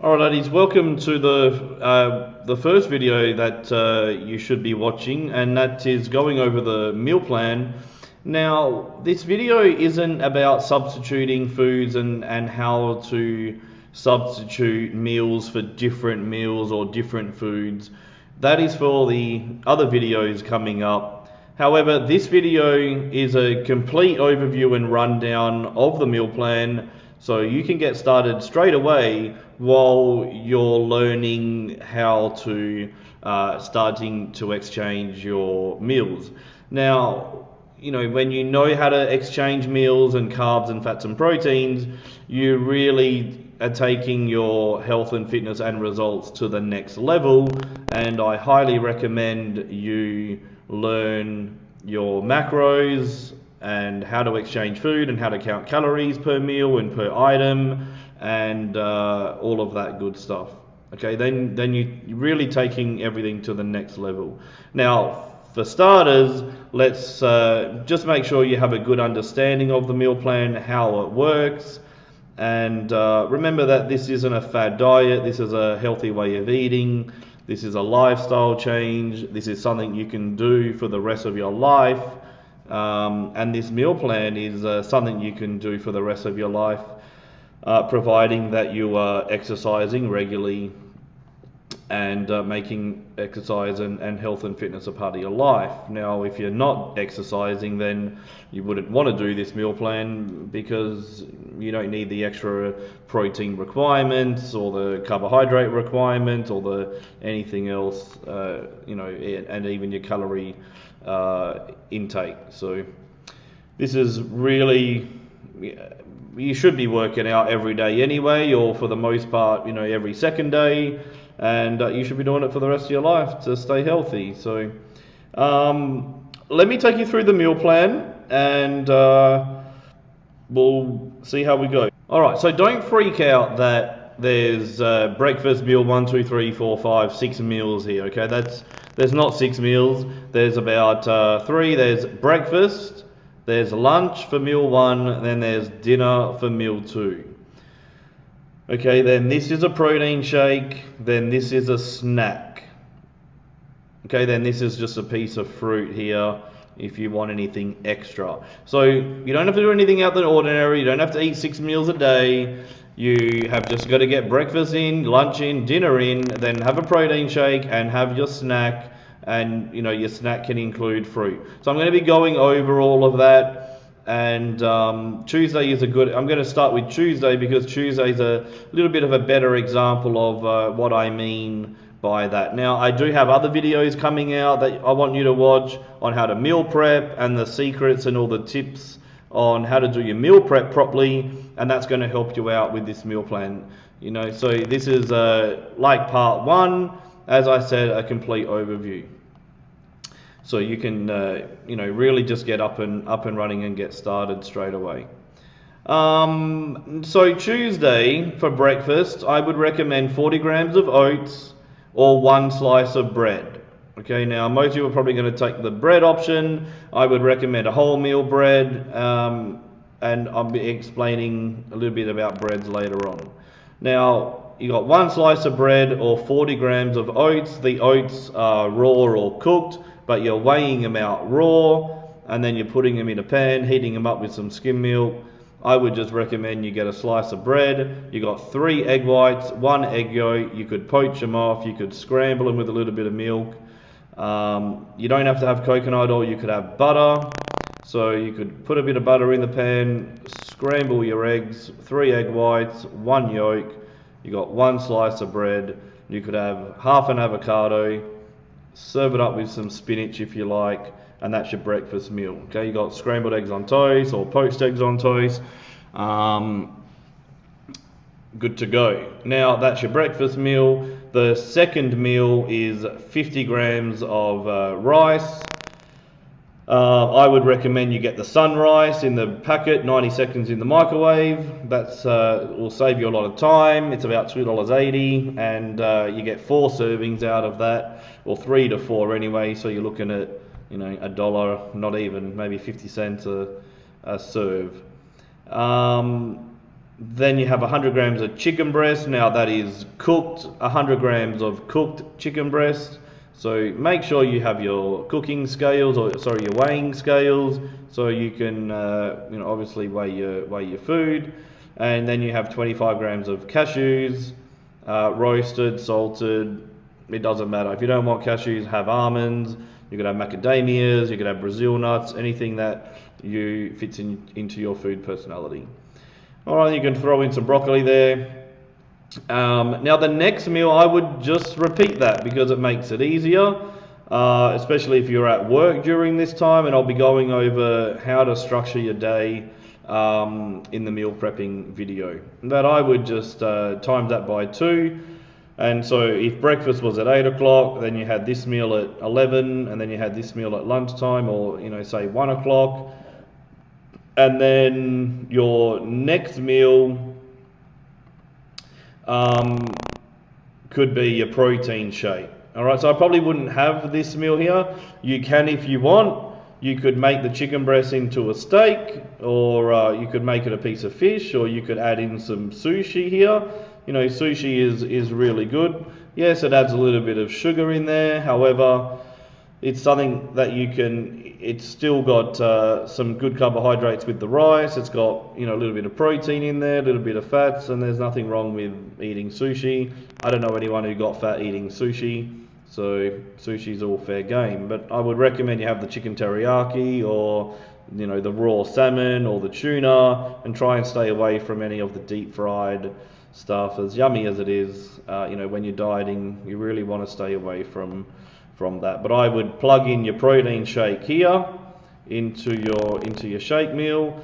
Alright ladies, welcome to the first video that you should be watching, and that is going over the meal plan. Now, this video isn't about substituting foods and how to substitute meals for different meals or different foods. That is for the other videos coming up. However, this video is a complete overview and rundown of the meal plan, so you can get started straight away while you're learning how to starting to exchange your meals. Now, when you know how to exchange meals and carbs and fats and proteins, you really are taking your health and fitness and results to the next level. And I highly recommend you learn your macros and how to exchange food and how to count calories per meal and per item and all of that good stuff. Okay, then you're really taking everything to the next level. Now, for starters, let's just make sure you have a good understanding of the meal plan, how it works, and remember that this isn't a fad diet. This is a healthy way of eating. This is a lifestyle change. This is something you can do for the rest of your life. And this meal plan is something you can do for the rest of your life, providing that you are exercising regularly and making exercise and health and fitness a part of your life. Now, if you're not exercising, then you wouldn't want to do this meal plan because you don't need the extra protein requirements or the carbohydrate requirement or the anything else, and even your calorie intake. So this is really, you should be working out every day anyway, or for the most part, every second day, and you should be doing it for the rest of your life to stay healthy. So let me take you through the meal plan, and we'll see how we go. Alright, so don't freak out that there's breakfast, meal 1, 2, 3, 4, 5, 6 meals here, okay? There's not 6 meals. There's about 3. There's breakfast, there's lunch for meal 1, then there's dinner for meal 2. Okay, then this is a protein shake, then this is a snack. Okay, then this is just a piece of fruit here if you want anything extra. So you don't have to do anything out of the ordinary. You don't have to eat 6 meals a day. You have just got to get breakfast in, lunch in, dinner in, then have a protein shake and have your snack, and your snack can include fruit. So I'm going to be going over all of that, and Tuesday is I'm going to start with Tuesday because Tuesday is a little bit of a better example of what I mean by that. Now, I do have other videos coming out that I want you to watch on how to meal prep and the secrets and all the tips on how to do your meal prep properly, and that's going to help you out with this meal plan. So this is like part 1, as I said, a complete overview. So you can really just get up and running and get started straight away. So Tuesday for breakfast, I would recommend 40 grams of oats or 1 slice of bread. Okay, now most of you are probably going to take the bread option. I would recommend a wholemeal bread, and I'll be explaining a little bit about breads later on. Now, you got 1 slice of bread or 40 grams of oats. The oats are raw or cooked, but you're weighing them out raw, and then you're putting them in a pan, heating them up with some skim milk. I would just recommend you get a slice of bread. You got 3 egg whites, 1 egg yolk. You could poach them off. You could scramble them with a little bit of milk. You don't have to have coconut oil. You could have butter. So you could put a bit of butter in the pan, scramble your eggs, 3 egg whites, 1 yolk. You got 1 slice of bread. You could have half an avocado. Serve it up with some spinach if you like, and that's your breakfast meal. Okay, you got scrambled eggs on toast or poached eggs on toast. Good to go. Now that's your breakfast meal. The second meal is 50 grams of rice. I would recommend you get the sun rice in the packet, 90 seconds in the microwave. That's will save you a lot of time. It's about $2.80, and you get 4 servings out of that, or 3 to 4 anyway. So you're looking at $1, not even, maybe 50 cents a serve. Then you have 100 grams of chicken breast. Now that is cooked, 100 grams of cooked chicken breast. So make sure you have your cooking scales, or sorry, your weighing scales, so you can obviously weigh your food. And then you have 25 grams of cashews, roasted, salted. It doesn't matter. If you don't want cashews, have almonds. You could have macadamias. You could have Brazil nuts. Anything that fits into your food personality. All right, you can throw in some broccoli there. Now the next meal, I would just repeat that because it makes it easier, especially if you're at work during this time, and I'll be going over how to structure your day in the meal prepping video. But I would just times that by 2. And so if breakfast was at 8 o'clock, then you had this meal at 11, and then you had this meal at lunchtime, or say 1 o'clock. And then your next meal could be your protein shake. All right, so I probably wouldn't have this meal here. You can if you want. You could make the chicken breast into a steak, or you could make it a piece of fish, or you could add in some sushi here. Sushi is really good. Yes, it adds a little bit of sugar in there. However, it's something that it's still got some good carbohydrates with the rice. It's got, a little bit of protein in there, a little bit of fats, and there's nothing wrong with eating sushi. I don't know anyone who got fat eating sushi, so sushi's all fair game. But I would recommend you have the chicken teriyaki, or, the raw salmon or the tuna, and try and stay away from any of the deep fried stuff. As yummy as it is, when you're dieting, you really want to stay away from that. But I would plug in your protein shake here into your shake meal,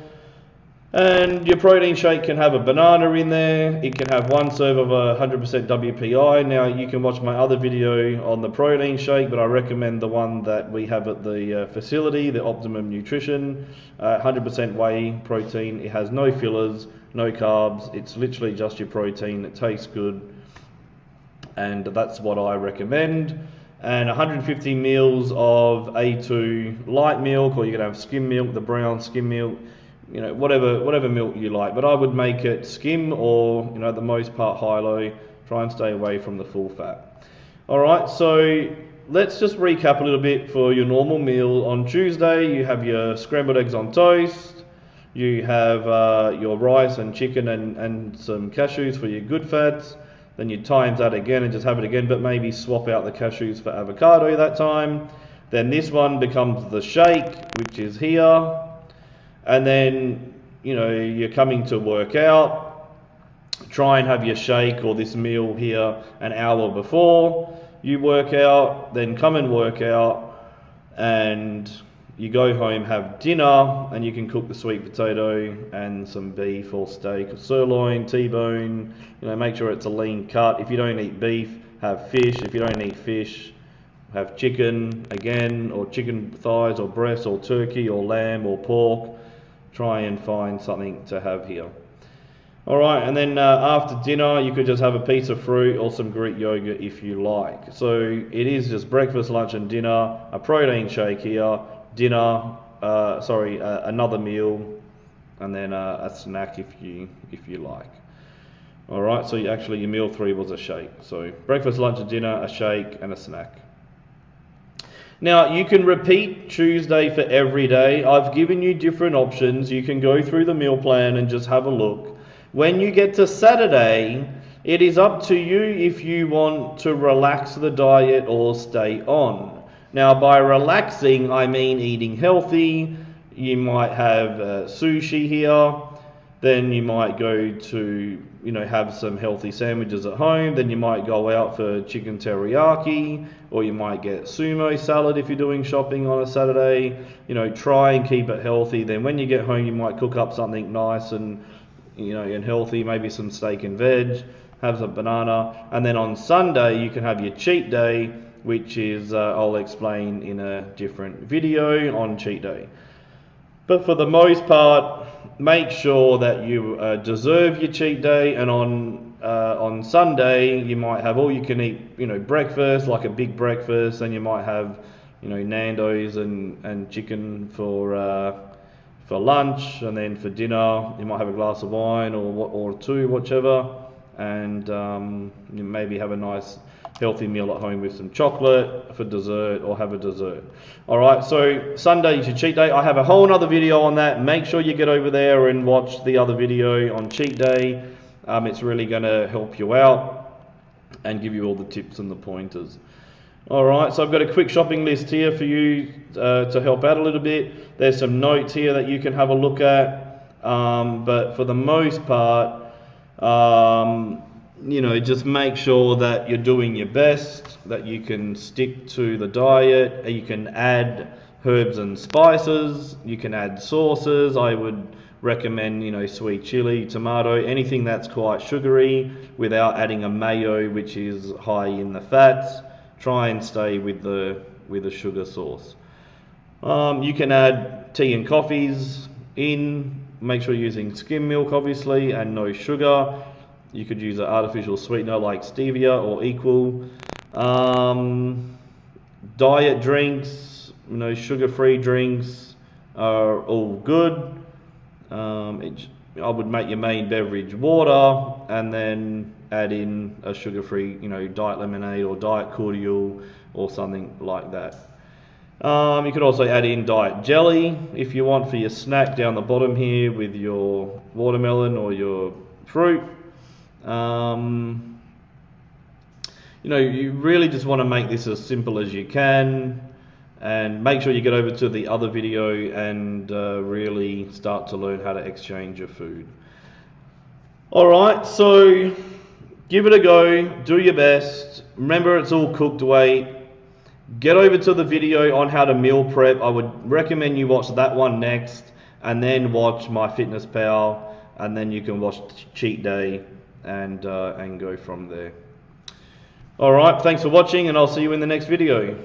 and your protein shake can have a banana in there. It can have 1 serve of 100% WPI. Now you can watch my other video on the protein shake, but I recommend the one that we have at the facility, the Optimum Nutrition, 100% whey protein. It has no fillers, no carbs. It's literally just your protein. It tastes good, and that's what I recommend. And 150 mils of A2 light milk, or you can have skim milk, the brown skim milk, whatever milk you like. But I would make it skim, or the most part high-low. Try and stay away from the full fat. All right, so let's just recap a little bit for your normal meal. On Tuesday, you have your scrambled eggs on toast. You have your rice and chicken and some cashews for your good fats. Then you times that again and just have it again, but maybe swap out the cashews for avocado that time. Then this one becomes the shake, which is here. And then, you're coming to work out. Try and have your shake or this meal here an hour before you work out. Then come and work out, and you go home, have dinner, and you can cook the sweet potato and some beef or steak or sirloin, T-bone. Make sure it's a lean cut. If you don't eat beef, have fish. If you don't eat fish, have chicken again, or chicken thighs or breast or turkey or lamb or pork. Try and find something to have here. All right, and then after dinner, you could just have a piece of fruit or some Greek yogurt if you like. So it is just breakfast, lunch, and dinner. A protein shake here. Dinner, another meal, and then a snack if you like. All right, so your meal 3 was a shake. So breakfast, lunch, and dinner, a shake, and a snack. Now you can repeat Tuesday for every day. I've given you different options. You can go through the meal plan and just have a look. When you get to Saturday, it is up to you if you want to relax the diet or stay on. Now, by relaxing, I mean eating healthy. You might have sushi here. Then you might go to, have some healthy sandwiches at home. Then you might go out for chicken teriyaki, or you might get sumo salad if you're doing shopping on a Saturday. Try and keep it healthy. Then when you get home, you might cook up something nice and, and healthy, maybe some steak and veg, have some banana. And then on Sunday, you can have your cheat day, which is, I'll explain in a different video on cheat day. But for the most part, make sure that you deserve your cheat day, and on Sunday you might have all you can eat, breakfast, like a big breakfast, and you might have, Nando's and chicken for for lunch, and then for dinner you might have a glass of wine or two, whichever, and you maybe have a nice healthy meal at home with some chocolate for dessert, or have a dessert. Alright, so Sunday is your cheat day. I have a whole other video on that. Make sure you get over there and watch the other video on cheat day. It's really going to help you out and give you all the tips and the pointers. Alright, so I've got a quick shopping list here for you to help out a little bit. There's some notes here that you can have a look at, but for the most part, you know, just make sure that you're doing your best, that you can stick to the diet. You can add herbs and spices, you can add sauces. I would recommend, you know, sweet chili, tomato, anything that's quite sugary without adding a mayo which is high in the fats. Try and stay with the sugar source. You can add tea and coffees in. Make sure you're using skim milk, obviously, and no sugar. You could use an artificial sweetener like stevia or equal. Diet drinks, you know, sugar-free drinks are all good. I would make your main beverage water, and then add in a sugar-free, you know, diet lemonade or diet cordial or something like that. You could also add in diet jelly if you want for your snack down the bottom here with your watermelon or your fruit. You know, you really just want to make this as simple as you can, and make sure you get over to the other video and really start to learn how to exchange your food. Alright, so give it a go, do your best. Remember, it's all cooked weight. Get over to the video on how to meal prep. I would recommend you watch that one next, and then watch MyFitnessPal, and then you can watch Cheat Day and go from there. Alright, thanks for watching, and I'll see you in the next video.